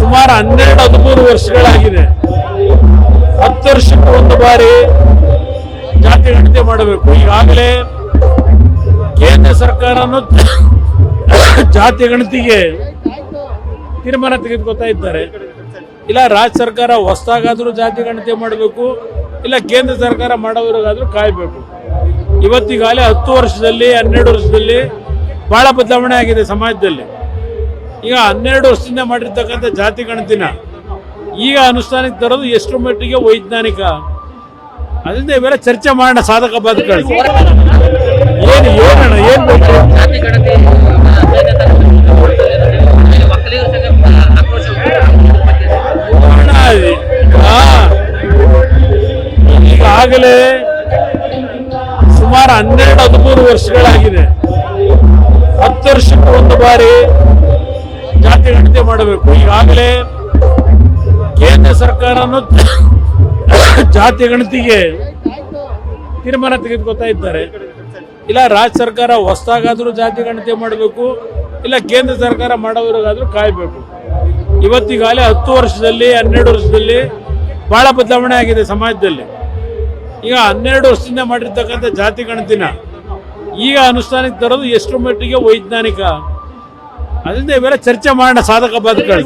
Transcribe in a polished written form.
ಸುಮಾರು 12-13 ವರ್ಷಗಳಾಗಿದೆ. 10 ವರ್ಷಕ್ಕೆ ಒಂದು ಬಾರಿ ಜಾತಿ ಗಣತಿ ಮಾಡಬೇಕು. ಈಗಾಗಲೇ ಕೇಂದ್ರ ಸರ್ಕಾರನು ಜಾತಿ ಗಣತಿಗೆ ತೀರ್ಮಾನ ತೆಗೆದುಕೊಳ್ತಾ ಇದ್ದಾರೆ. ಇಲ್ಲ ರಾಜ್ಯ ಸರ್ಕಾರ ಹೊಸದಾಗಾದ್ರೂ ಜಾತಿ ಗಣತಿ ಮಾಡಬೇಕು, ಇಲ್ಲ ಕೇಂದ್ರ ಸರ್ಕಾರ ಮಾಡೋರಿಗಾದ್ರೂ ಕಾಯಬೇಕು. ಇವತ್ತಿಗಾಗಲೇ 10 ವರ್ಷದಲ್ಲಿ 12 ವರ್ಷದಲ್ಲಿ ಬಹಳ ಬದಲಾವಣೆ ಆಗಿದೆ ಸಮಾಜದಲ್ಲಿ. ಈಗ 12 ವರ್ಷದಿಂದ ಮಾಡಿರ್ತಕ್ಕಂಥ ಜಾತಿ ಗಣತಿನ ಈಗ ಅನುಷ್ಠಾನಕ್ಕೆ ತರೋದು ಎಷ್ಟು ಮಟ್ಟಿಗೆ ವೈಜ್ಞಾನಿಕ, ಅದರಿಂದ ಇವೆಲ್ಲ ಚರ್ಚೆ ಮಾಡೋಣ. ಸಾಧಕ ಬಾಧಕಗಳು ಏನು ಹೇಳೋಣ, ಏನ್ ಬೇಕು? ಈಗಾಗಲೇ ಸುಮಾರು 12-13 ವರ್ಷಗಳಾಗಿದೆ. 10 ವರ್ಷಕ್ಕೆ ಒಂದು ಬಾರಿ ಜಾತಿ ಗಣತಿ ಮಾಡಬೇಕು. ಈಗಾಗಲೇ ಕೇಂದ್ರ ಸರ್ಕಾರನು ಜಾತಿ ಗಣತಿಗೆ ತೀರ್ಮಾನ ತೆಗೆದುಕೊಳ್ತಾ ಇದ್ದಾರೆ. ಇಲ್ಲ ರಾಜ್ಯ ಸರ್ಕಾರ ಹೊಸದಾಗಾದ್ರೂ ಜಾತಿ ಗಣತಿ ಮಾಡಬೇಕು, ಇಲ್ಲ ಕೇಂದ್ರ ಸರ್ಕಾರ ಮಾಡೋರಿಗಾದ್ರೂ ಕಾಯಬೇಕು. ಇವತ್ತಿಗಾಗಲೇ 10 ವರ್ಷದಲ್ಲಿ 12 ವರ್ಷದಲ್ಲಿ ಬಹಳ ಬದಲಾವಣೆ ಆಗಿದೆ ಸಮಾಜದಲ್ಲಿ. ಈಗ 12 ವರ್ಷದಿಂದ ಮಾಡಿರ್ತಕ್ಕಂಥ ಜಾತಿ ಗಣತಿನ ಈಗ ಅನುಷ್ಠಾನಕ್ಕೆ ತರೋದು ಎಷ್ಟು ಮಟ್ಟಿಗೆ ವೈಜ್ಞಾನಿಕ, ಅದರಿಂದ ಇವೆಲ್ಲ ಚರ್ಚೆ ಮಾಡೋಣ. ಸಾಧಕ ಬಾಧಕಗಳು